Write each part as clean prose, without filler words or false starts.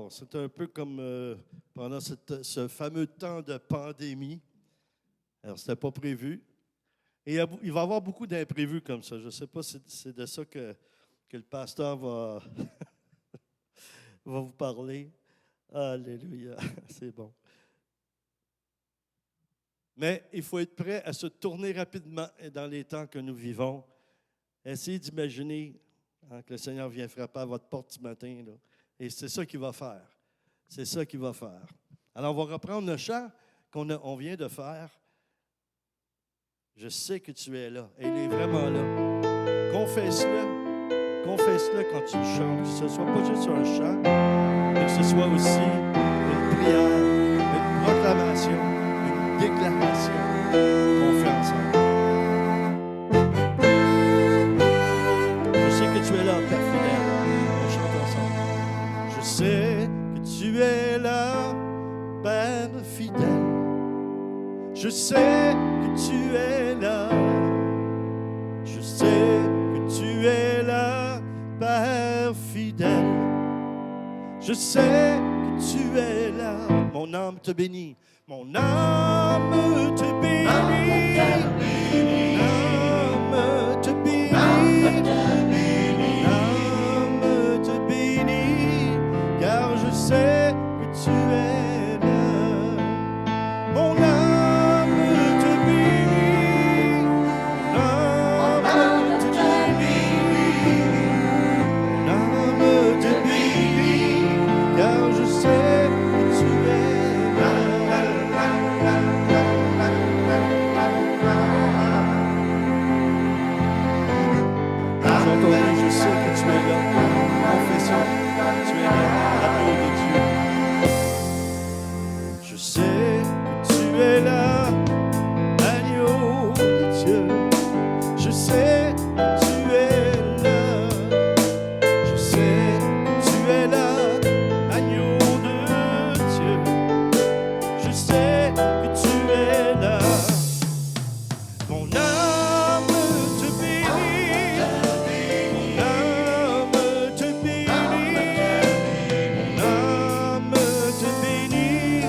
Alors, c'est un peu comme pendant ce fameux temps de pandémie. Alors, ce n'était pas prévu. Et il va y avoir beaucoup d'imprévus comme ça. Je ne sais pas si c'est de ça que le pasteur va, va vous parler. Alléluia, c'est bon. Mais il faut être prêt à se tourner rapidement dans les temps que nous vivons. Essayez d'imaginer que le Seigneur vient frapper à votre porte ce matin. Là. Et c'est ça qu'il va faire. C'est ça qu'il va faire. Alors, on va reprendre le chant qu'on vient de faire. Je sais que tu es là. Et il est vraiment là. Confesse-le. Confesse-le quand tu chantes. Que ce ne soit pas juste un chant, mais que ce soit aussi une prière, une proclamation, une déclaration qu'on fait ensemble. Je sais que tu es là, Père fidèle. On chante ensemble. Je sais que tu es là, Père fidèle. Je sais que tu es là. Je sais que tu es là, Père fidèle. Je sais que tu es là. Mon âme te bénit. Mon âme te bénit. Mon âme te bénit. Mon âme te bénit. Car je sais que tu es là. Mon âme te bénit. Mon âme te bénit. Mon âme te bénit. Car je sais que tu es là. J'entends, je sais que tu es là. Confession, tu es là, l'amour de Dieu. Je sais que tu es là, agneau de Dieu. Je sais que tu es là. Je sais que tu es là, agneau de Dieu. Je sais que tu es là. Mon âme te bénit. Mon âme te bénit. Mon âme te bénit.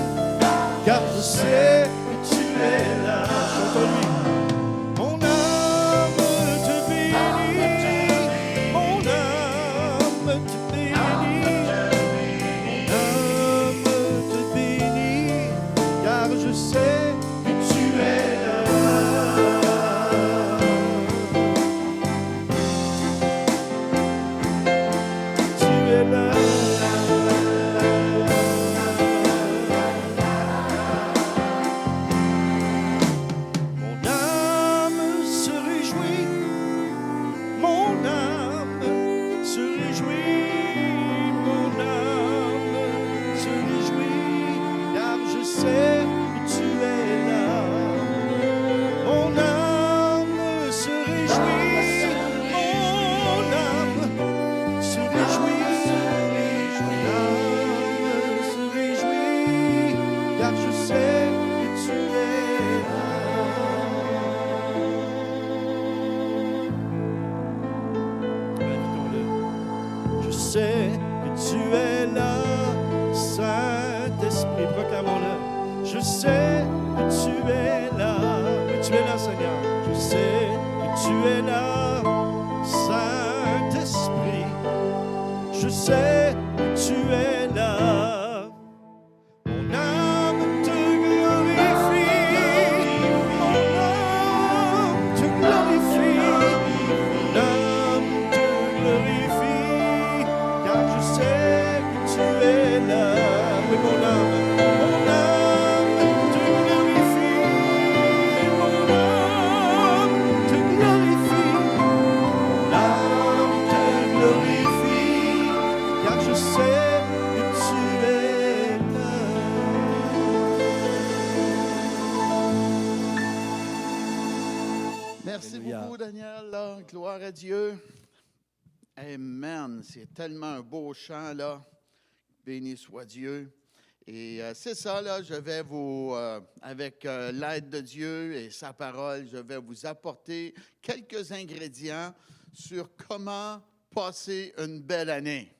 Car je sais que tu es là. Chante-lui. Mon âme te bénit. Mon âme te bénit. Mon âme te bénit. Car je sais que tu es là. Tu es là. Mon âme se réjouit. Mon âme se réjouit. Mon âme se réjouit. Car je sais que tu es là. Mon âme se réjouit. Mon âme se réjouit. Mon âme se réjouit. Car je sais que tu es là. Invitons-le. Je sais que tu es là, Saint-Esprit. Proclamons-le. Je sais que tu es là. Oui, tu es là, Seigneur. Je sais que tu es là, Saint-Esprit. Je sais que tu es là. Mon âme te glorifie. Mon âme te glorifie. Mon âme te glorifie. Car je sais que tu es là. Oui, mon âme te glorifie. Mon âme te glorifie. Mon âme te glorifie. Car je sais que tu es là. Merci Alléluia. beaucoup, Daniel. Là. Gloire à Dieu. Amen. C'est tellement un beau chant, là. Béni soit Dieu. Et c'est ça, là, je vais vous, avec l'aide de Dieu et sa parole, je vais vous apporter quelques ingrédients sur comment passer une belle année.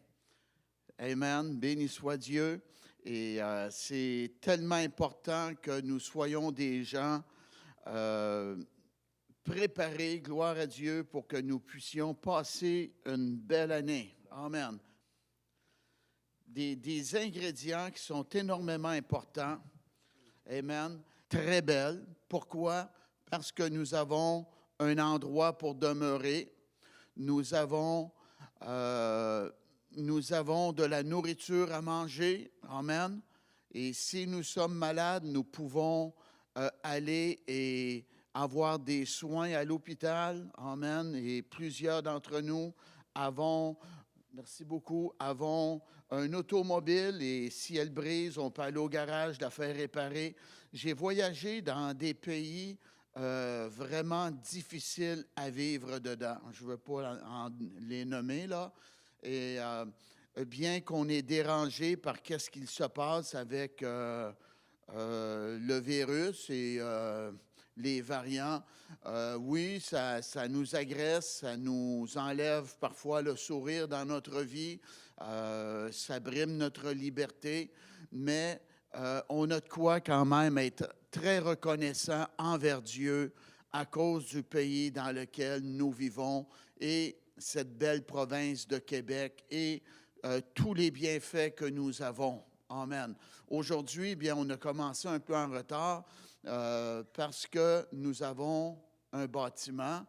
Amen. Béni soit Dieu. Et c'est tellement important que nous soyons des gens préparés, gloire à Dieu, pour que nous puissions passer une belle année. Amen. Des ingrédients qui sont énormément importants. Amen. Très belles. Pourquoi? Parce que nous avons un endroit pour demeurer. Nous avons de la nourriture à manger. Amen. Et si nous sommes malades, nous pouvons aller et avoir des soins à l'hôpital. Amen. Et plusieurs d'entre nous avons un automobile et si elle brise, on peut aller au garage, la faire réparer. J'ai voyagé dans des pays vraiment difficiles à vivre dedans. Je ne veux pas les nommer, là. Et bien qu'on est dérangé par qu'est-ce qu'il se passe avec le virus et les variants, oui, ça nous agresse, ça nous enlève parfois le sourire dans notre vie, ça brime notre liberté, mais on a de quoi quand même être très reconnaissant envers Dieu à cause du pays dans lequel nous vivons et cette belle province de Québec et tous les bienfaits que nous avons. Amen. Aujourd'hui, bien, on a commencé un peu en retard parce que nous avons un bâtiment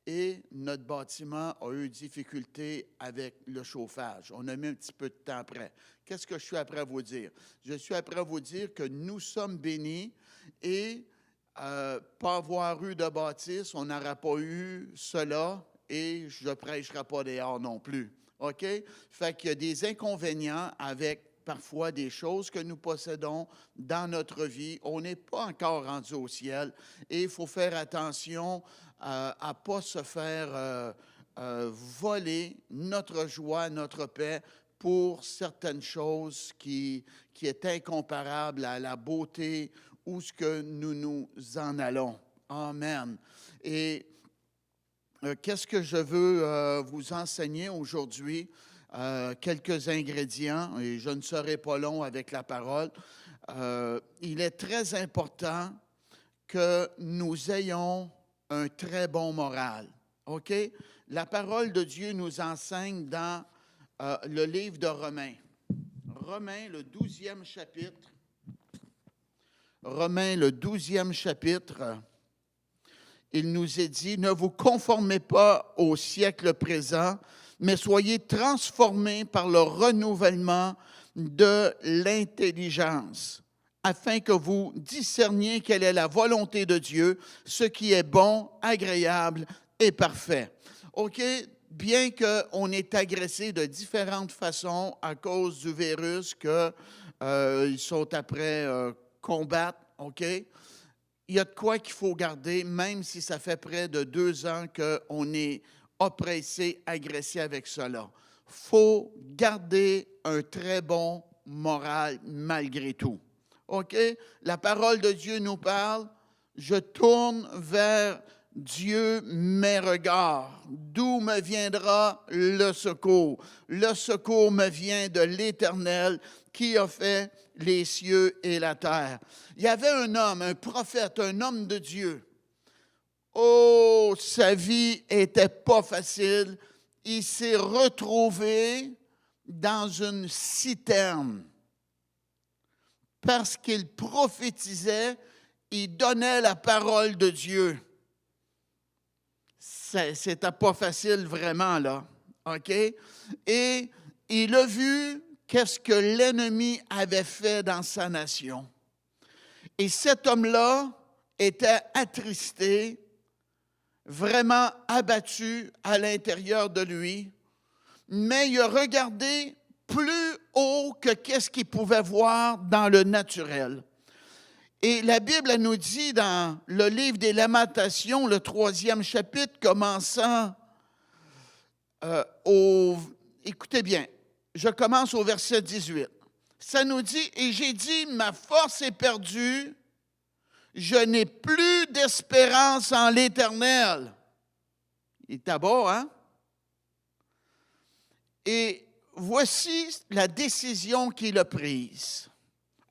et notre bâtiment a eu difficulté avec le chauffage. On a mis un petit peu de temps après. Qu'est-ce que je suis après à vous dire? Je suis après à vous dire que nous sommes bénis et pas avoir eu de bâtisse, on n'aura pas eu cela et je ne prêcherai pas dehors non plus. OK? Fait qu'il y a des inconvénients avec parfois des choses que nous possédons dans notre vie. On n'est pas encore rendu au ciel et il faut faire attention à ne pas se faire voler notre joie, notre paix pour certaines choses qui est incomparable à la beauté où ce que nous en allons. Amen. Et qu'est-ce que je veux vous enseigner aujourd'hui? Quelques ingrédients, et je ne serai pas long avec la parole. Il est très important que nous ayons un très bon moral. OK? La parole de Dieu nous enseigne dans le livre de Romains. Romains, le 12e chapitre. Romains, le 12e chapitre. Il nous est dit, « Ne vous conformez pas au siècle présent, mais soyez transformés par le renouvellement de l'intelligence, afin que vous discerniez quelle est la volonté de Dieu, ce qui est bon, agréable et parfait. » OK? Bien qu'on est agressé de différentes façons à cause du virus qu'ils sont après combattre, OK? Il y a de quoi qu'il faut garder, même si ça fait près de 2 ans qu'on est oppressé, agressé avec cela. Il faut garder un très bon moral malgré tout. OK? La parole de Dieu nous parle. Je tourne vers Dieu mes regards. D'où me viendra le secours? Le secours me vient de l'Éternel qui a fait les cieux et la terre. Il y avait un homme, un prophète, un homme de Dieu. Oh, sa vie n'était pas facile. Il s'est retrouvé dans une citerne parce qu'il prophétisait, il donnait la parole de Dieu. C'était pas facile vraiment, là. OK? Et il a vu qu'est-ce que l'ennemi avait fait dans sa nation. Et cet homme-là était attristé, vraiment abattu à l'intérieur de lui, mais il a regardé plus haut que qu'est-ce qu'il pouvait voir dans le naturel. Et la Bible elle nous dit dans le livre des Lamentations, le 3e chapitre, commençant écoutez bien, je commence au verset 18. Ça nous dit, « Et j'ai dit, ma force est perdue, je n'ai plus d'espérance en l'Éternel. » Il était beau, hein? Et voici la décision qu'il a prise.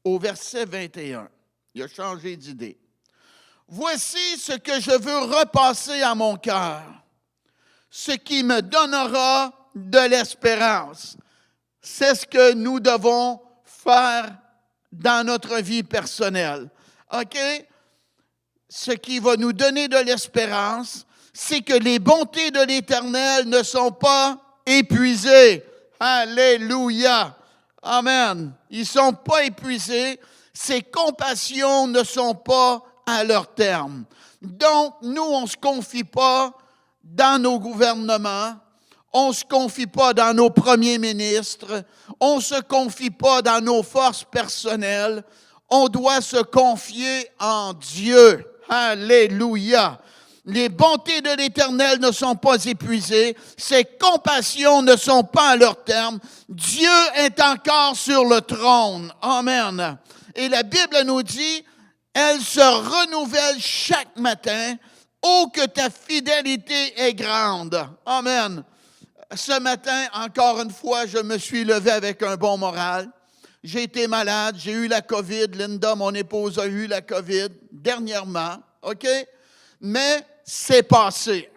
Au verset 21, il a changé d'idée. Voici ce que je veux repasser à mon cœur, ce qui me donnera de l'espérance. C'est ce que nous devons faire dans notre vie personnelle. OK? Ce qui va nous donner de l'espérance, c'est que les bontés de l'Éternel ne sont pas épuisées. Alléluia! Amen! Ils ne sont pas épuisés. Ses compassions ne sont pas à leur terme. Donc, nous, on ne se confie pas dans nos gouvernements, on ne se confie pas dans nos premiers ministres, on ne se confie pas dans nos forces personnelles, on doit se confier en Dieu. Alléluia! Les bontés de l'Éternel ne sont pas épuisées, ses compassions ne sont pas à leur terme. Dieu est encore sur le trône. Amen. Et la Bible nous dit, elle se renouvelle chaque matin. Oh, que ta fidélité est grande. Amen. Ce matin, encore une fois, je me suis levé avec un bon moral. J'ai été malade, j'ai eu la COVID. Linda, mon épouse, a eu la COVID dernièrement. OK? Mais c'est passé.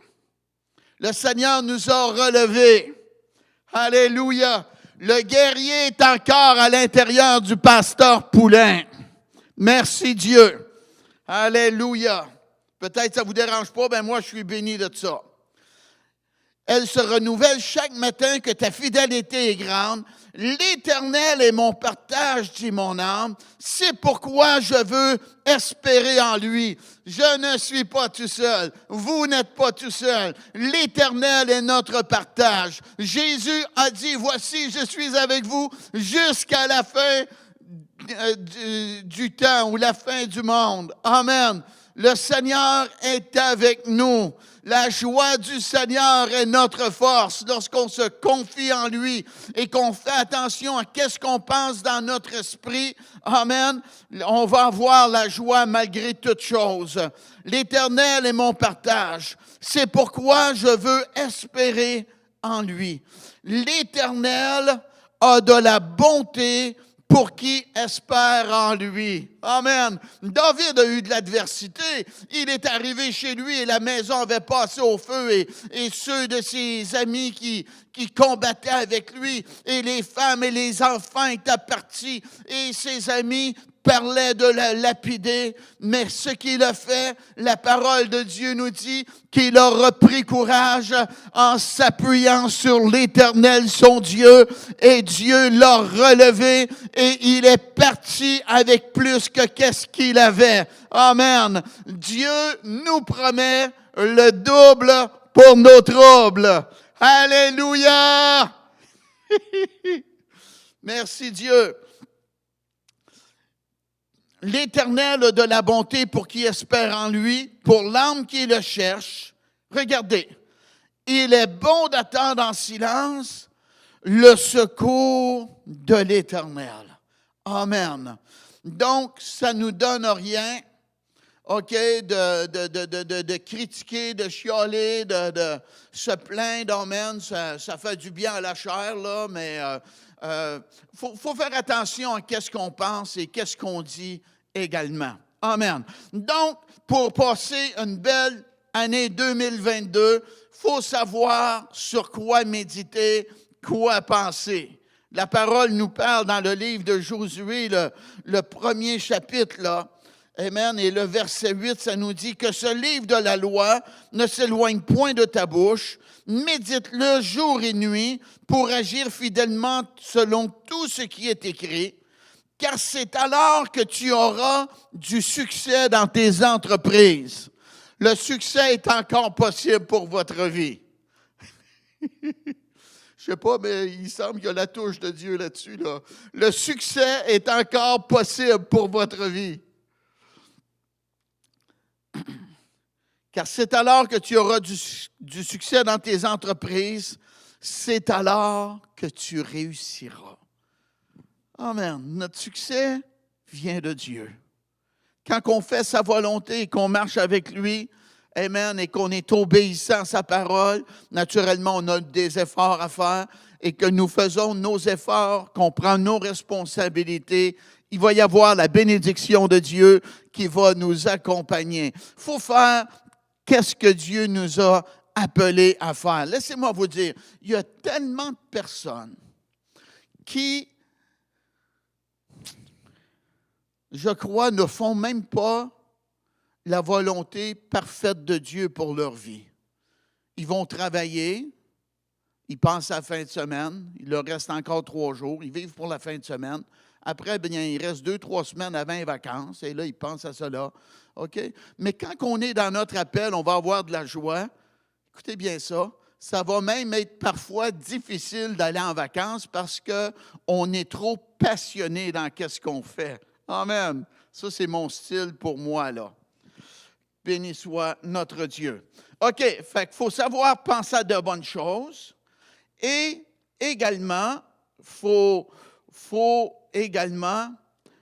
Le Seigneur nous a relevés. Alléluia. Le guerrier est encore à l'intérieur du pasteur Poulain. Merci Dieu. Alléluia. Peut-être que ça ne vous dérange pas, ben moi je suis béni de ça. Elle se renouvelle chaque matin, que ta fidélité est grande. L'Éternel est mon partage, dit mon âme. C'est pourquoi je veux espérer en lui. Je ne suis pas tout seul. Vous n'êtes pas tout seul. L'Éternel est notre partage. Jésus a dit, voici, je suis avec vous jusqu'à la fin du temps ou la fin du monde. Amen. Le Seigneur est avec nous. La joie du Seigneur est notre force lorsqu'on se confie en lui et qu'on fait attention à qu'est-ce qu'on pense dans notre esprit. Amen. On va avoir la joie malgré toutes choses. L'Éternel est mon partage. C'est pourquoi je veux espérer en lui. L'Éternel a de la bonté pour qui espère en lui. Amen. David a eu de l'adversité. Il est arrivé chez lui et la maison avait passé au feu et ceux de ses amis qui combattaient avec lui et les femmes et les enfants étaient partis et ses amis parlaient de la lapider, mais ce qu'il a fait, la parole de Dieu nous dit qu'il a repris courage en s'appuyant sur l'Éternel, son Dieu, et Dieu l'a relevé et il est parti avec plus que qu'est-ce qu'il avait. Amen. Dieu nous promet le double pour nos troubles. Alléluia! Merci Dieu. L'Éternel a de la bonté pour qui espère en lui, pour l'âme qui le cherche. Regardez, il est bon d'attendre en silence le secours de l'Éternel. Amen. Donc, ça ne nous donne rien, OK, de critiquer, de chialer, de se plaindre. Amen. Ça fait du bien à la chair, là, mais faut faire attention à qu'est-ce qu'on pense et qu'est-ce qu'on dit également. Amen. Donc, pour passer une belle année 2022, il faut savoir sur quoi méditer, quoi penser. La parole nous parle dans le livre de Josué, le premier chapitre, là. Amen. Et le verset 8, ça nous dit que ce livre de la loi ne s'éloigne point de ta bouche. Médite-le jour et nuit pour agir fidèlement selon tout ce qui est écrit. Car c'est alors que tu auras du succès dans tes entreprises. Le succès est encore possible pour votre vie. Je sais pas, mais il semble qu'il y a la touche de Dieu là-dessus, là. Le succès est encore possible pour votre vie. Car c'est alors que tu auras du succès dans tes entreprises. C'est alors que tu réussiras. Amen. Notre succès vient de Dieu. Quand on fait sa volonté et qu'on marche avec lui, amen, et qu'on est obéissant à sa parole, naturellement, on a des efforts à faire et que nous faisons nos efforts, qu'on prend nos responsabilités, il va y avoir la bénédiction de Dieu qui va nous accompagner. Il faut faire qu'est-ce que Dieu nous a appelés à faire. Laissez-moi vous dire, il y a tellement de personnes qui, je crois, ne font même pas la volonté parfaite de Dieu pour leur vie. Ils vont travailler, ils pensent à la fin de semaine, il leur reste encore 3 jours, ils vivent pour la fin de semaine. Après, bien, il reste 2-3 semaines avant les vacances, et là, ils pensent à cela. OK? Mais quand on est dans notre appel, on va avoir de la joie. Écoutez bien ça. Ça va même être parfois difficile d'aller en vacances parce qu'on est trop passionné dans ce qu'on fait. Amen. Ça, c'est mon style pour moi, là. Béni soit notre Dieu. OK, fait qu'il faut savoir penser à de bonnes choses et également, faut également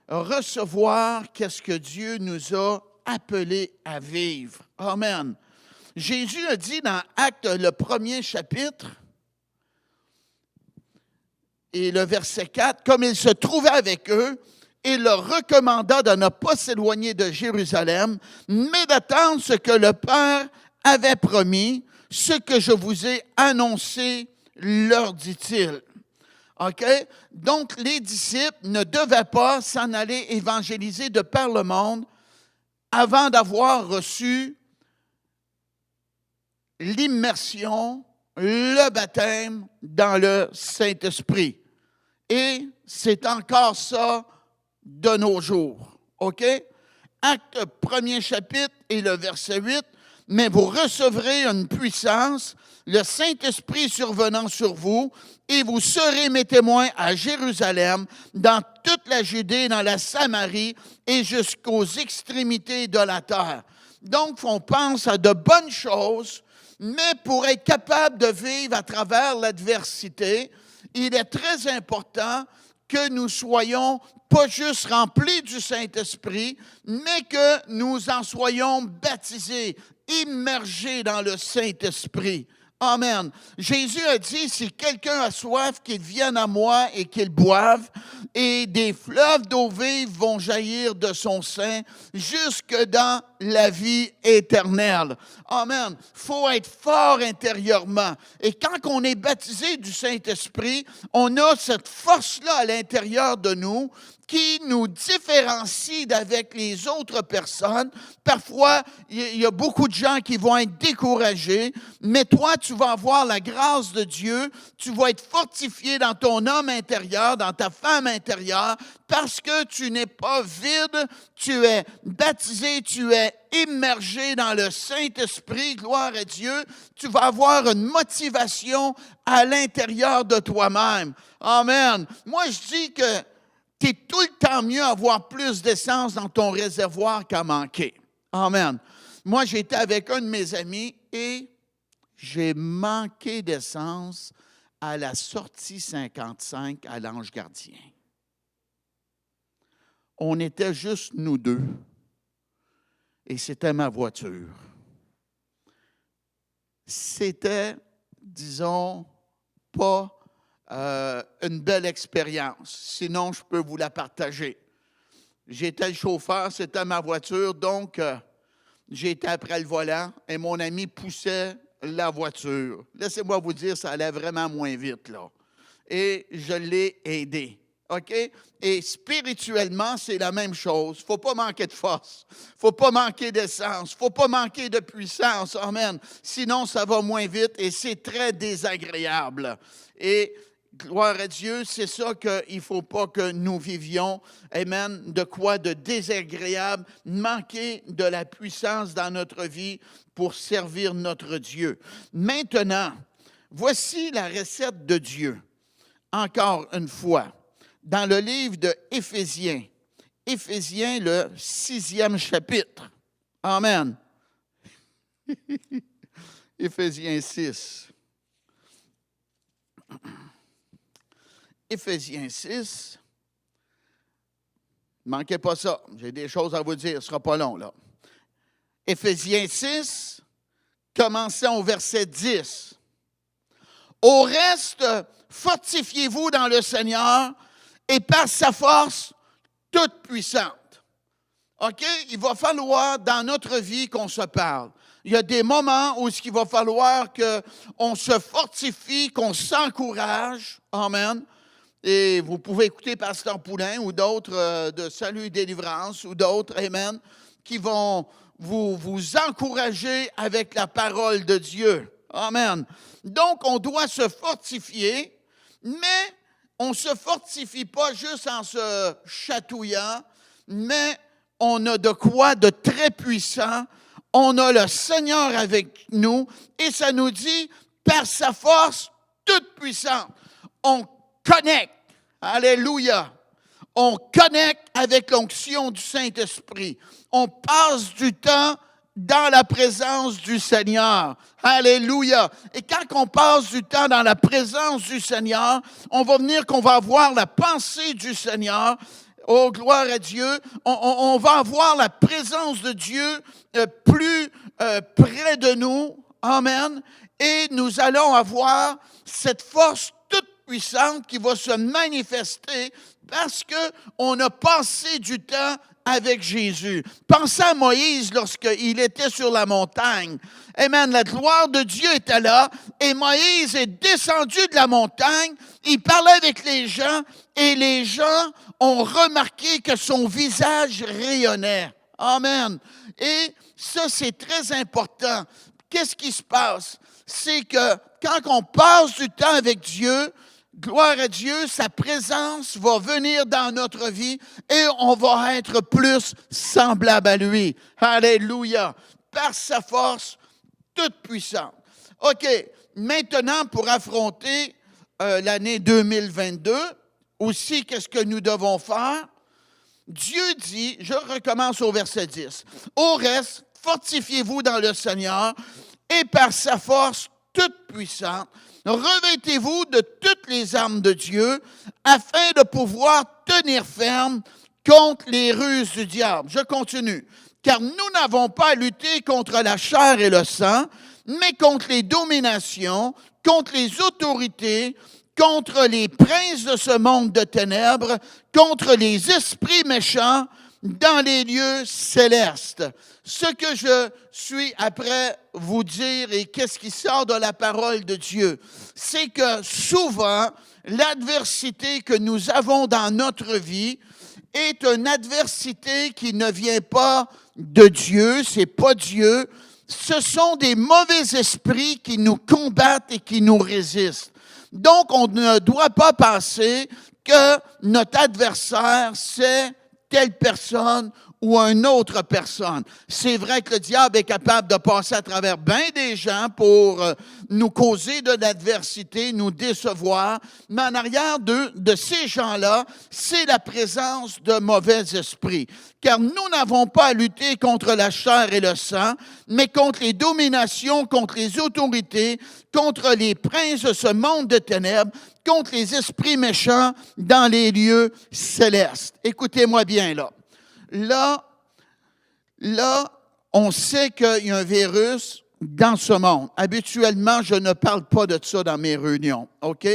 recevoir qu'est-ce que Dieu nous a appelés à vivre. Amen. Jésus a dit dans Actes, le 1er chapitre, et le verset 4, « Comme il se trouvait avec eux, il leur recommanda de ne pas s'éloigner de Jérusalem, mais d'attendre ce que le Père avait promis, ce que je vous ai annoncé, leur dit-il. » OK? Donc, les disciples ne devaient pas s'en aller évangéliser de par le monde avant d'avoir reçu l'immersion, le baptême dans le Saint-Esprit. Et c'est encore ça de nos jours. OK? Acte 1er chapitre et le verset 8. « Mais vous recevrez une puissance, le Saint-Esprit survenant sur vous, et vous serez mes témoins à Jérusalem, dans toute la Judée, dans la Samarie et jusqu'aux extrémités de la terre. » Donc, on pense à de bonnes choses, mais pour être capable de vivre à travers l'adversité, il est très important que nous soyons pas juste remplis du Saint-Esprit, mais que nous en soyons baptisés, immergés dans le Saint-Esprit. Amen. Jésus a dit, si quelqu'un a soif, qu'il vienne à moi et qu'il boive, et des fleuves d'eau vive vont jaillir de son sein jusque dans la vie éternelle. Amen. Il faut être fort intérieurement. Et quand on est baptisé du Saint-Esprit, on a cette force-là à l'intérieur de nous qui nous différencie d'avec les autres personnes. Parfois, il y a beaucoup de gens qui vont être découragés, mais toi, tu vas avoir la grâce de Dieu, tu vas être fortifié dans ton homme intérieur, dans ta femme intérieure, parce que tu n'es pas vide, tu es baptisé, tu es immergé dans le Saint-Esprit, gloire à Dieu. Tu vas avoir une motivation à l'intérieur de toi-même. Amen. Moi, je dis que tu es tout le temps mieux à avoir plus d'essence dans ton réservoir qu'à manquer. Amen. Moi, j'étais avec un de mes amis et j'ai manqué d'essence à la sortie 55 à l'Ange Gardien. On était juste nous deux et c'était ma voiture. C'était, disons, pas une belle expérience. Sinon, je peux vous la partager. J'étais le chauffeur, c'était ma voiture, donc j'étais après le volant et mon ami poussait la voiture. Laissez-moi vous dire, ça allait vraiment moins vite, là. Et je l'ai aidé. OK? Et spirituellement, c'est la même chose. Il ne faut pas manquer de force. Il ne faut pas manquer d'essence. Il ne faut pas manquer de puissance. Amen. Sinon, ça va moins vite et c'est très désagréable. Et gloire à Dieu, c'est ça qu'il ne faut pas que nous vivions. Amen. De quoi de désagréable, manquer de la puissance dans notre vie pour servir notre Dieu. Maintenant, voici la recette de Dieu. Encore une fois, dans le livre de Éphésiens, Éphésiens, le 6e chapitre. Amen. Éphésiens 6. Éphésiens 6. Ne manquez pas ça. J'ai des choses à vous dire. Ce ne sera pas long, là. Éphésiens 6, commençons au verset 10. Au reste, fortifiez-vous dans le Seigneur et par sa force toute puissante. OK? Il va falloir dans notre vie qu'on se parle. Il y a des moments où il va falloir qu'on se fortifie, qu'on s'encourage. Amen. Et vous pouvez écouter Pasteur Poulain ou d'autres de Salut et Délivrance ou d'autres, amen, qui vont vous encourager avec la parole de Dieu. Amen. Donc, on doit se fortifier, mais on ne se fortifie pas juste en se chatouillant, mais on a de quoi de très puissant. On a le Seigneur avec nous et ça nous dit, par sa force toute puissante, on connecte. Alléluia. On connecte avec l'onction du Saint-Esprit. On passe du temps dans la présence du Seigneur. Alléluia. Et quand on passe du temps dans la présence du Seigneur, on va venir qu'on va avoir la pensée du Seigneur. Oh, gloire à Dieu. On va avoir la présence de Dieu plus près de nous. Amen. Et nous allons avoir cette force toute puissante qui va se manifester parce qu'on a passé du temps avec Jésus. Pensez à Moïse lorsqu'il était sur la montagne. Amen. La gloire de Dieu était là et Moïse est descendu de la montagne. Il parlait avec les gens et les gens ont remarqué que son visage rayonnait. Amen. Et ça, c'est très important. Qu'est-ce qui se passe? C'est que quand on passe du temps avec Dieu, gloire à Dieu, sa présence va venir dans notre vie et on va être plus semblable à lui. Alléluia. Par sa force toute puissante. OK. Maintenant, pour affronter l'année 2022, aussi, qu'est-ce que nous devons faire? Dieu dit, je recommence au verset 10, « Au reste, fortifiez-vous dans le Seigneur et par sa force toute puissante, revêtez-vous de toutes les armes de Dieu afin de pouvoir tenir ferme contre les ruses du diable. » Je continue. « Car nous n'avons pas à lutter contre la chair et le sang, mais contre les dominations, contre les autorités, contre les princes de ce monde de ténèbres, contre les esprits méchants dans les lieux célestes. » Ce que je suis après vous dire et qu'est-ce qui sort de la parole de Dieu, c'est que souvent, l'adversité que nous avons dans notre vie est une adversité qui ne vient pas de Dieu, c'est pas Dieu. Ce sont des mauvais esprits qui nous combattent et qui nous résistent. Donc, on ne doit pas penser que notre adversaire, c'est telle personne ou une autre personne. C'est vrai que le diable est capable de passer à travers bien des gens pour nous causer de l'adversité, nous décevoir, mais en arrière de ces gens-là, c'est la présence de mauvais esprits. Car nous n'avons pas à lutter contre la chair et le sang, mais contre les dominations, contre les autorités, contre les princes de ce monde de ténèbres, contre les esprits méchants dans les lieux célestes. Écoutez-moi bien là. Là, on sait qu'il y a un virus dans ce monde. Habituellement, je ne parle pas de ça dans mes réunions, OK?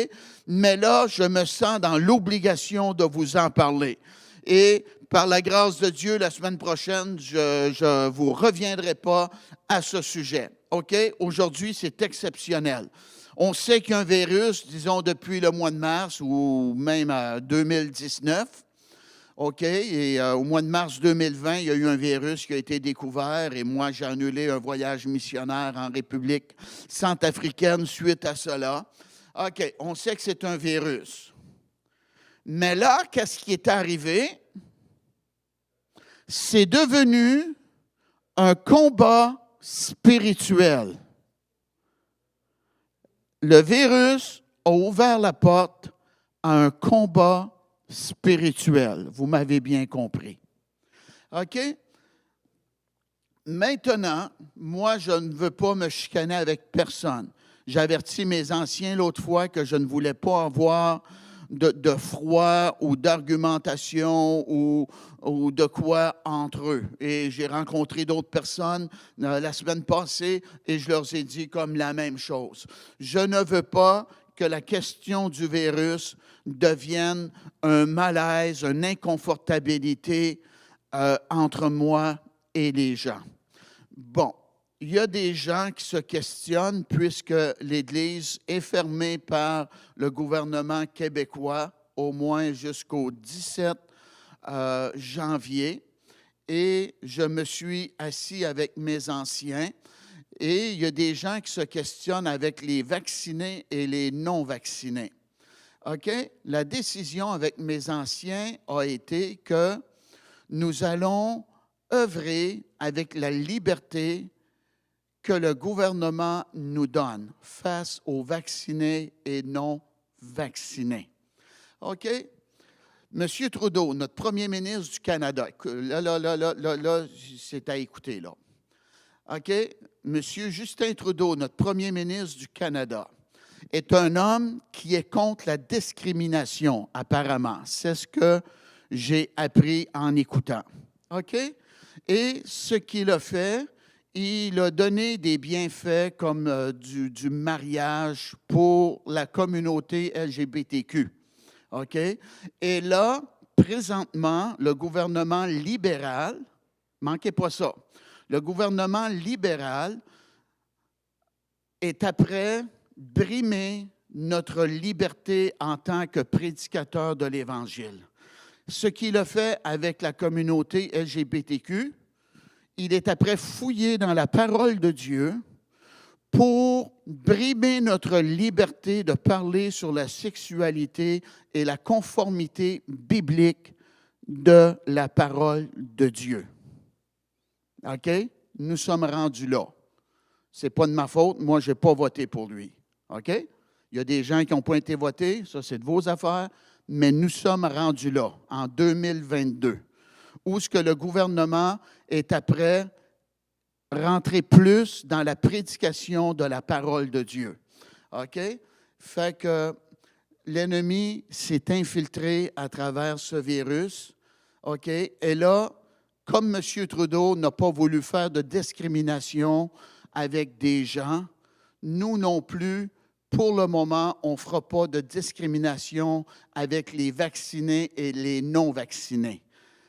Mais là, je me sens dans l'obligation de vous en parler. Et par la grâce de Dieu, la semaine prochaine, je ne vous reviendrai pas à ce sujet, OK? Aujourd'hui, c'est exceptionnel. On sait qu'il y a un virus, disons, depuis le mois de mars ou même à 2019, OK, et au mois de mars 2020, il y a eu un virus qui a été découvert et moi, j'ai annulé un voyage missionnaire en République centrafricaine suite à cela. OK, on sait que c'est un virus. Mais là, qu'est-ce qui est arrivé? C'est devenu un combat spirituel. Le virus a ouvert la porte à un combat spirituel. Vous m'avez bien compris. OK? Maintenant, moi, je ne veux pas me chicaner avec personne. J'avertis mes anciens l'autre fois que je ne voulais pas avoir de froid ou d'argumentation ou de quoi entre eux. Et j'ai rencontré d'autres personnes la semaine passée et je leur ai dit comme la même chose. Je ne veux pas que la question du virus devienne un malaise, une inconfortabilité entre moi et les gens. Bon, il y a des gens qui se questionnent puisque l'Église est fermée par le gouvernement québécois au moins jusqu'au 17 janvier. Et je me suis assis avec mes anciens. Et il y a des gens qui se questionnent avec les vaccinés et les non-vaccinés. OK? La décision avec mes anciens a été que nous allons œuvrer avec la liberté que le gouvernement nous donne face aux vaccinés et non-vaccinés. OK? Monsieur Trudeau, notre premier ministre du Canada, là, c'est à écouter, là. OK? Monsieur Justin Trudeau, notre premier ministre du Canada, est un homme qui est contre la discrimination, apparemment. C'est ce que j'ai appris en écoutant. OK? Et ce qu'il a fait, il a donné des bienfaits comme du mariage pour la communauté LGBTQ. OK? Et là, présentement, le gouvernement libéral, manquez pas ça, le gouvernement libéral est après brimer notre liberté en tant que prédicateur de l'Évangile. Ce qu'il a fait avec la communauté LGBTQ, il est après fouillé dans la parole de Dieu pour brimer notre liberté de parler sur la sexualité et la conformité biblique de la parole de Dieu. OK? Nous sommes rendus là. Ce n'est pas de ma faute. Moi, je n'ai pas voté pour lui. OK? Il y a des gens qui n'ont pas été votés. Ça, c'est de vos affaires. Mais nous sommes rendus là, en 2022, où ce que le gouvernement est après rentrer plus dans la prédication de la parole de Dieu. OK? Fait que l'ennemi s'est infiltré à travers ce virus. OK? Et là, comme M. Trudeau n'a pas voulu faire de discrimination avec des gens, nous non plus, pour le moment, on ne fera pas de discrimination avec les vaccinés et les non-vaccinés.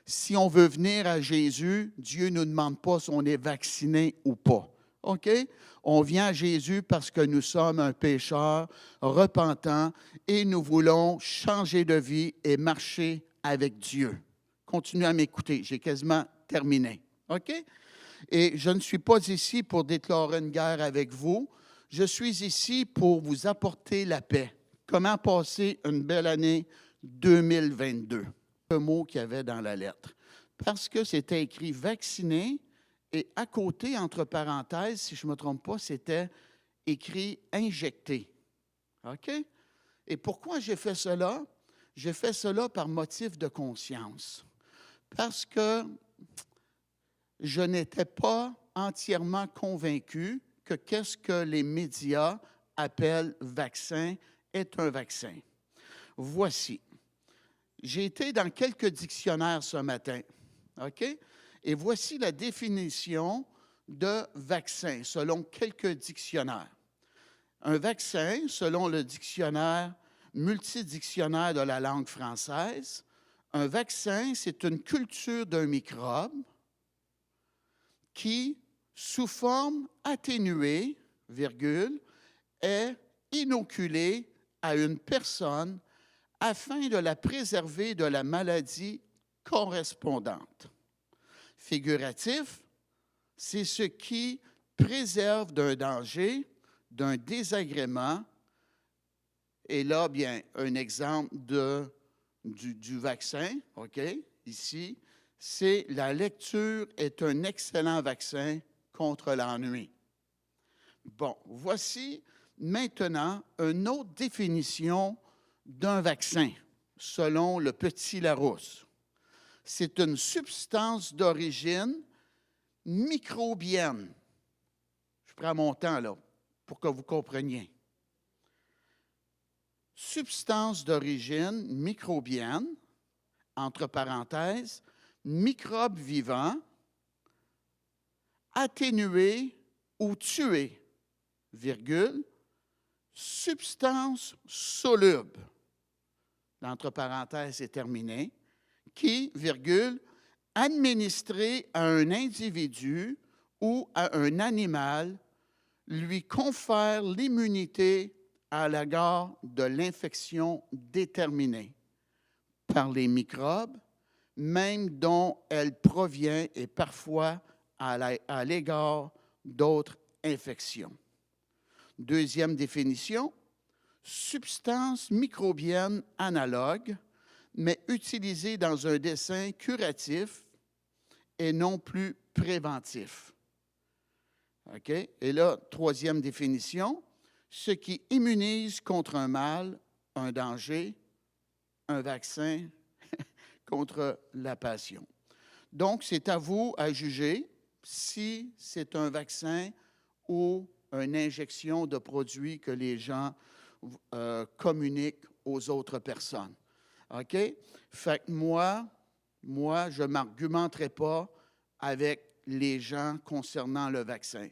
Si on veut venir à Jésus, Dieu ne nous demande pas si on est vacciné ou pas. OK? On vient à Jésus parce que nous sommes un pécheur repentant et nous voulons changer de vie et marcher avec Dieu. Continuez à m'écouter, j'ai quasiment terminé. OK? Et je ne suis pas ici pour déclarer une guerre avec vous. Je suis ici pour vous apporter la paix. Comment passer une belle année 2022? Le mot qu'il y avait dans la lettre. Parce que c'était écrit vacciné et à côté, entre parenthèses, si je ne me trompe pas, c'était écrit injecté. OK? Et pourquoi j'ai fait cela? J'ai fait cela par motif de conscience. Parce que je n'étais pas entièrement convaincu que qu'est-ce que les médias appellent vaccin est un vaccin. Voici. J'ai été dans quelques dictionnaires ce matin, OK? Et voici la définition de vaccin selon quelques dictionnaires. Un vaccin, selon le dictionnaire multidictionnaire de la langue française, un vaccin, c'est une culture d'un microbe qui, sous forme atténuée, virgule, est inoculé à une personne afin de la préserver de la maladie correspondante. Figuratif, c'est ce qui préserve d'un danger, d'un désagrément. Et là, bien, un exemple du vaccin, OK, ici, c'est la lecture est un excellent vaccin contre l'ennui. Bon, voici maintenant une autre définition d'un vaccin, selon le Petit Larousse. C'est une substance d'origine microbienne. Je prends mon temps, là, pour que vous compreniez. Substance d'origine microbienne, entre parenthèses, microbe vivant, atténué ou tué, virgule, substance soluble, l'entre parenthèses est terminé, qui, virgule, administrée à un individu ou à un animal, lui confère l'immunité à l'égard de l'infection déterminée par les microbes, même dont elle provient et parfois à l'égard d'autres infections. Deuxième définition, substance microbienne analogue, mais utilisée dans un dessein curatif et non plus préventif. OK? Et là, troisième définition, ce qui immunise contre un mal, un danger, un vaccin contre la passion. Donc, c'est à vous à juger si c'est un vaccin ou une injection de produits que les gens communiquent aux autres personnes. OK? Fait que moi, je ne m'argumenterai pas avec les gens concernant le vaccin,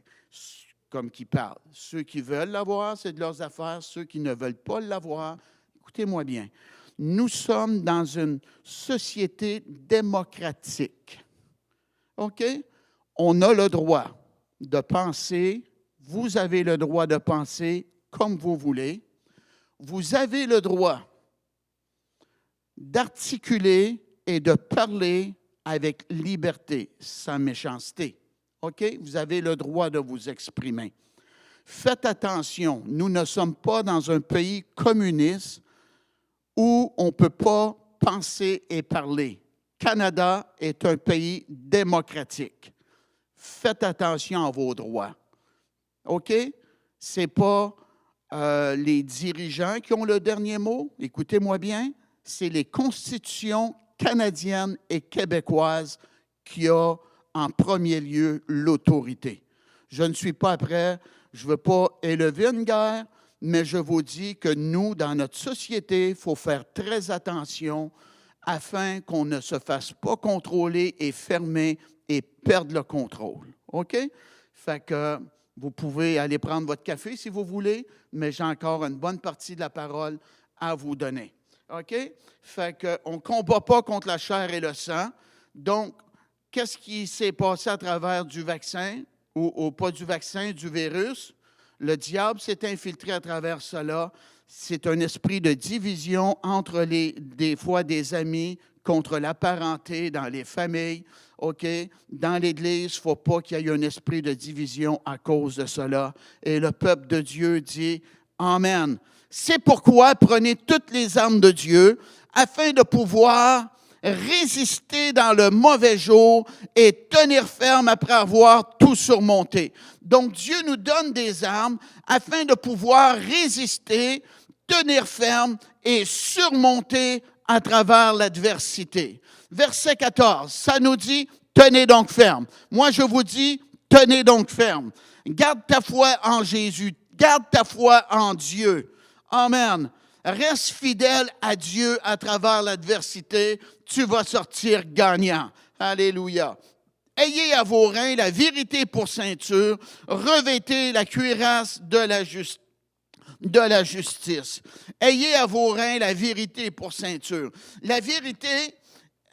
comme qui parlent. Ceux qui veulent l'avoir, c'est de leurs affaires. Ceux qui ne veulent pas l'avoir, écoutez-moi bien. Nous sommes dans une société démocratique. OK? On a le droit de penser, vous avez le droit de penser comme vous voulez. Vous avez le droit d'articuler et de parler avec liberté, sans méchanceté. OK? Vous avez le droit de vous exprimer. Faites attention, nous ne sommes pas dans un pays communiste où on ne peut pas penser et parler. Canada est un pays démocratique. Faites attention à vos droits. OK? Ce n'est pas les dirigeants qui ont le dernier mot. Écoutez-moi bien. C'est les constitutions canadiennes et québécoises qui ont en premier lieu l'autorité. Je ne suis pas prêt, je ne veux pas élever une guerre, mais je vous dis que nous, dans notre société, il faut faire très attention afin qu'on ne se fasse pas contrôler et fermer et perdre le contrôle. OK? Fait que vous pouvez aller prendre votre café si vous voulez, mais j'ai encore une bonne partie de la parole à vous donner. OK? Fait qu'on ne combat pas contre la chair et le sang. Donc, qu'est-ce qui s'est passé à travers du vaccin, ou pas du vaccin, du virus? Le diable s'est infiltré à travers cela. C'est un esprit de division entre des fois des amis contre la parenté dans les familles. OK? Dans l'Église, il ne faut pas qu'il y ait un esprit de division à cause de cela. Et le peuple de Dieu dit « Amen ». C'est pourquoi prenez toutes les armes de Dieu afin de pouvoir résister dans le mauvais jour et tenir ferme après avoir tout surmonté. Donc, Dieu nous donne des armes afin de pouvoir résister, tenir ferme et surmonter à travers l'adversité. Verset 14, ça nous dit, tenez donc ferme. Moi, je vous dis, tenez donc ferme. Garde ta foi en Jésus. Garde ta foi en Dieu. Amen. Reste fidèle à Dieu à travers l'adversité. Tu vas sortir gagnant. Alléluia. Ayez à vos reins la vérité pour ceinture. Revêtez la cuirasse de la justice. Ayez à vos reins la vérité pour ceinture. La vérité,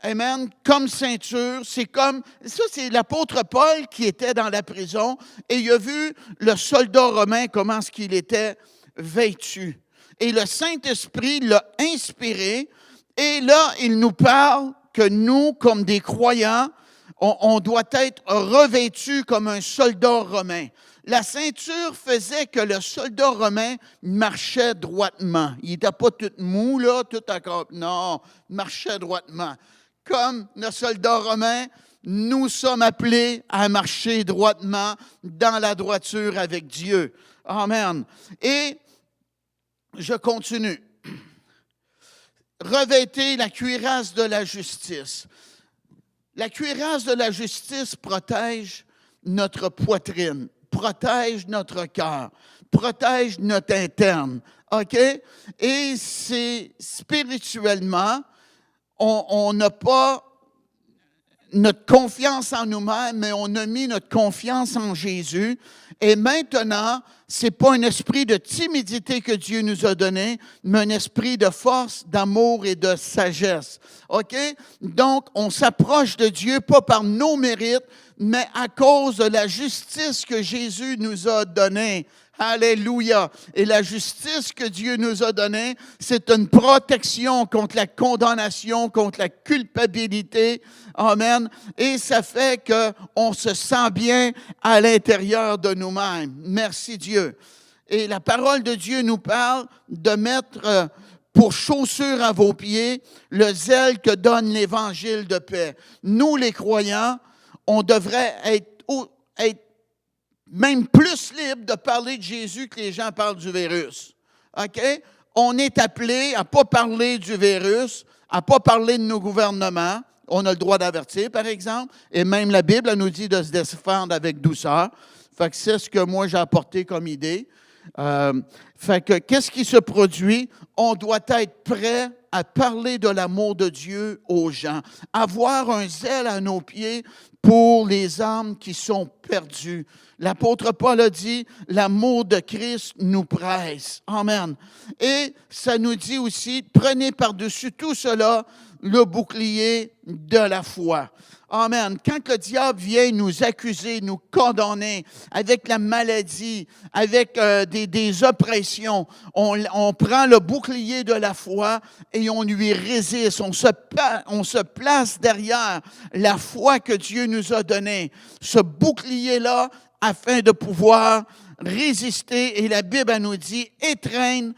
amen, comme ceinture, c'est comme, ça c'est l'apôtre Paul qui était dans la prison et il a vu le soldat romain, comment est-ce qu'il était vêtu. Et le Saint-Esprit l'a inspiré. Et là, il nous parle que nous, comme des croyants, on doit être revêtus comme un soldat romain. La ceinture faisait que le soldat romain marchait droitement. Il n'était pas tout mou, là, tout encore. Non, il marchait droitement. Comme le soldat romain, nous sommes appelés à marcher droitement dans la droiture avec Dieu. Amen. Et je continue. Revêtez la cuirasse de la justice. La cuirasse de la justice protège notre poitrine, protège notre cœur, protège notre interne. OK? Et c'est spirituellement, on n'a pas notre confiance en nous-mêmes, mais on a mis notre confiance en Jésus. Et maintenant, ce n'est pas un esprit de timidité que Dieu nous a donné, mais un esprit de force, d'amour et de sagesse. OK? Donc, on s'approche de Dieu pas par nos mérites, mais à cause de la justice que Jésus nous a donnée. Alléluia. Et la justice que Dieu nous a donnée, c'est une protection contre la condamnation, contre la culpabilité. Amen. Et ça fait qu'on se sent bien à l'intérieur de nous-mêmes. Merci Dieu. Et la parole de Dieu nous parle de mettre pour chaussure à vos pieds le zèle que donne l'Évangile de paix. Nous, les croyants, on devrait être même plus libre de parler de Jésus que les gens parlent du virus. OK? On est appelé à ne pas parler du virus, à ne pas parler de nos gouvernements. On a le droit d'avertir, par exemple. Et même la Bible, elle nous dit de se défendre avec douceur. Fait que c'est ce que moi, j'ai apporté comme idée. Fait que, qu'est-ce qui se produit? On doit être prêt à parler de l'amour de Dieu aux gens. Avoir un zèle à nos pieds pour les âmes qui sont perdues. L'apôtre Paul a dit, l'amour de Christ nous presse. Amen. Et ça nous dit aussi, prenez par-dessus tout cela le bouclier de la foi. Amen. Quand le diable vient nous accuser, nous condamner avec la maladie, avec des oppressions, on prend le bouclier de la foi et on lui résiste. On se place derrière la foi que Dieu nous a donnée. Ce bouclier-là, afin de pouvoir résister, et la Bible elle nous dit, éteindre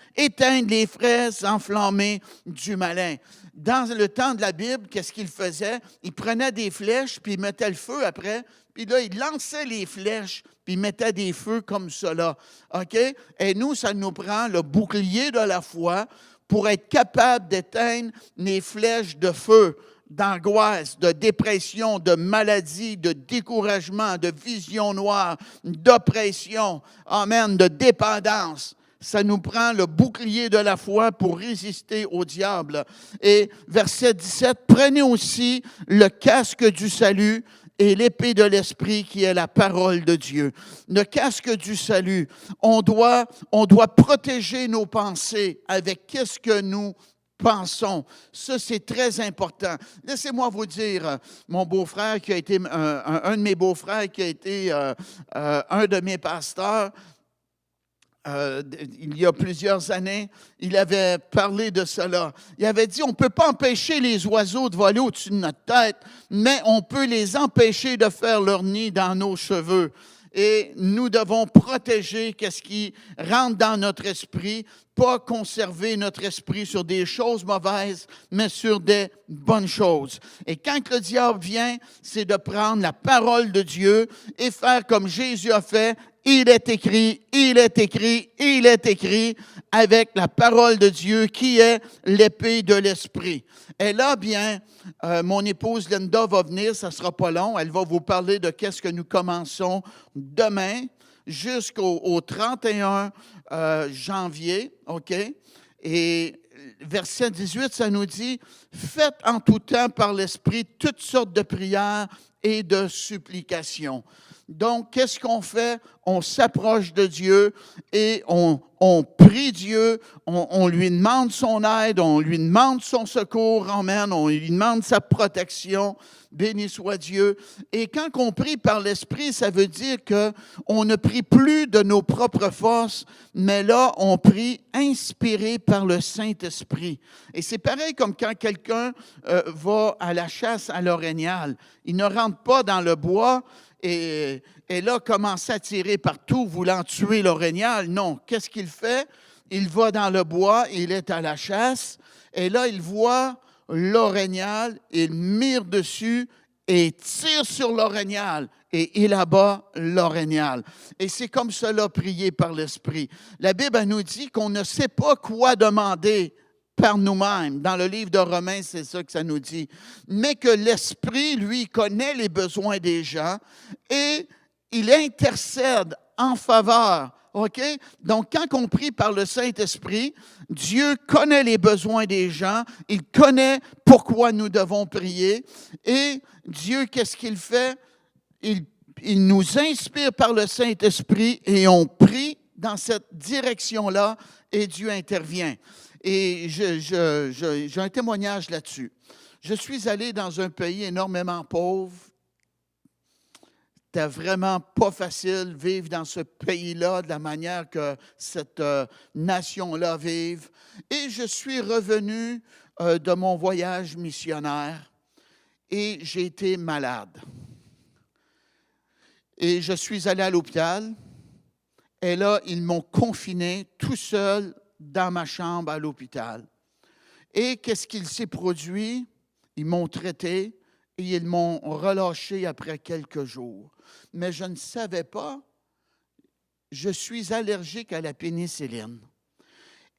les fraises enflammées du malin. Dans le temps de la Bible, qu'est-ce qu'il faisait? Il prenait des flèches, puis il mettait le feu après, puis là, il lançait les flèches, puis il mettait des feux comme cela. OK? Et nous, ça nous prend le bouclier de la foi pour être capable d'éteindre les flèches de feu, d'angoisse, de dépression, de maladie, de découragement, de vision noire, d'oppression, amen, de dépendance. Ça nous prend le bouclier de la foi pour résister au diable. Et verset 17, prenez aussi le casque du salut et l'épée de l'esprit qui est la parole de Dieu. Le casque du salut, on doit protéger nos pensées avec qu'est-ce que nous pensons. Ça, c'est très important. Laissez-moi vous dire, mon beau-frère qui a été, un de mes beaux-frères qui a été un de mes pasteurs, il y a plusieurs années, il avait parlé de cela. Il avait dit, on ne peut pas empêcher les oiseaux de voler au-dessus de notre tête, mais on peut les empêcher de faire leur nid dans nos cheveux. Et nous devons protéger ce qui rentre dans notre esprit, pas conserver notre esprit sur des choses mauvaises, mais sur des bonnes choses. Et quand le diable vient, c'est de prendre la parole de Dieu et faire comme Jésus a fait. Il est écrit, il est écrit, il est écrit, avec la parole de Dieu qui est l'épée de l'esprit. Et là, bien, mon épouse Linda va venir, ça ne sera pas long, elle va vous parler de qu'est-ce que nous commençons demain jusqu'au 31 janvier, OK? Et verset 18, ça nous dit, « Faites en tout temps par l'Esprit toutes sortes de prières et de supplications. » Donc, qu'est-ce qu'on fait? On s'approche de Dieu et on prie Dieu, on lui demande son aide, on lui demande son secours, amen, on lui demande sa protection, béni soit Dieu. Et quand on prie par l'Esprit, ça veut dire qu'on ne prie plus de nos propres forces, mais là, on prie inspiré par le Saint-Esprit. Et c'est pareil comme quand quelqu'un va à la chasse à l'orignal. Il ne rentre pas dans le bois, et là, commence à tirer partout, voulant tuer l'orignal. Non, qu'est-ce qu'il fait? Il va dans le bois, il est à la chasse, et là, il voit l'orignal, il mire dessus et tire sur l'orignal, et il abat l'orignal. Et c'est comme cela, prier par l'Esprit. La Bible nous dit qu'on ne sait pas quoi demander par nous-mêmes. Dans le livre de Romains, c'est ça que ça nous dit. Mais que l'Esprit, lui, connaît les besoins des gens et il intercède en faveur OK? Donc, quand on prie par le Saint-Esprit, Dieu connaît les besoins des gens, il connaît pourquoi nous devons prier. Et Dieu, qu'est-ce qu'il fait? Il nous inspire par le Saint-Esprit et on prie dans cette direction-là et Dieu intervient. Et j'ai un témoignage là-dessus. Je suis allé dans un pays énormément pauvre. C'était vraiment pas facile de vivre dans ce pays-là de la manière que cette nation-là vive. Et je suis revenu de mon voyage missionnaire et j'ai été malade. Et je suis allé à l'hôpital et là, ils m'ont confiné tout seul dans ma chambre à l'hôpital. Et qu'est-ce qu'il s'est produit? Ils m'ont traité et ils m'ont relâché après quelques jours. Mais je ne savais pas, je suis allergique à la pénicilline.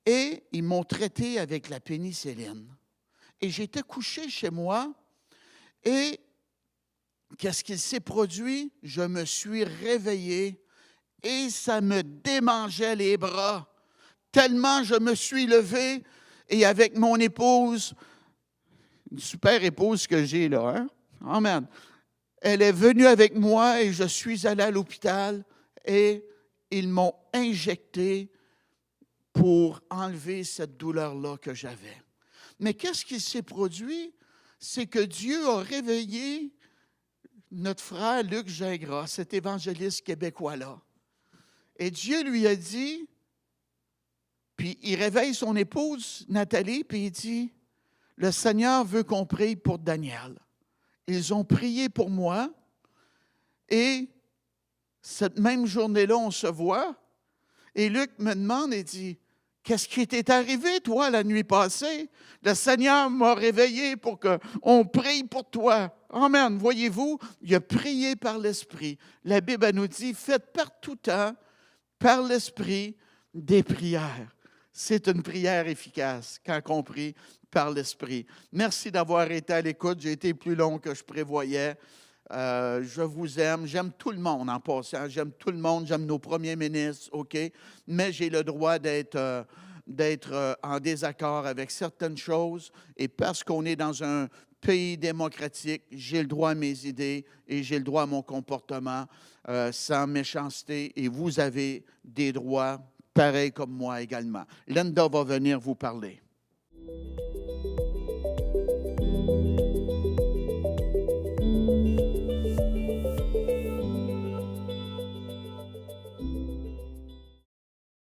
Et ils m'ont traité avec la pénicilline. Et j'étais couché chez moi et qu'est-ce qu'il s'est produit? Je me suis réveillé et ça me démangeait les bras. Tellement je me suis levé et avec mon épouse, une super épouse que j'ai là, hein? Amen. Elle est venue avec moi et je suis allé à l'hôpital et ils m'ont injecté pour enlever cette douleur-là que j'avais. Mais qu'est-ce qui s'est produit? C'est que Dieu a réveillé notre frère Luc Gingras, cet évangéliste québécois-là. Et Dieu lui a dit, puis il réveille son épouse Nathalie, puis il dit, « Le Seigneur veut qu'on prie pour Daniel. » Ils ont prié pour moi et cette même journée-là, on se voit. Et Luc me demande et dit, « Qu'est-ce qui t'est arrivé, toi, la nuit passée? Le Seigneur m'a réveillé pour qu'on prie pour toi. » Amen. Voyez-vous, il a prié par l'Esprit. La Bible elle nous dit, « Faites par tout temps, par l'Esprit, des prières. » C'est une prière efficace quand on prie par l'Esprit. Merci d'avoir été à l'écoute. J'ai été plus long que je prévoyais. Je vous aime. J'aime tout le monde en passant. J'aime tout le monde. J'aime nos premiers ministres, OK? Mais j'ai le droit d'être en désaccord avec certaines choses. Et parce qu'on est dans un pays démocratique, j'ai le droit à mes idées et j'ai le droit à mon comportement sans méchanceté. Et vous avez des droits pareils comme moi également. Linda va venir vous parler.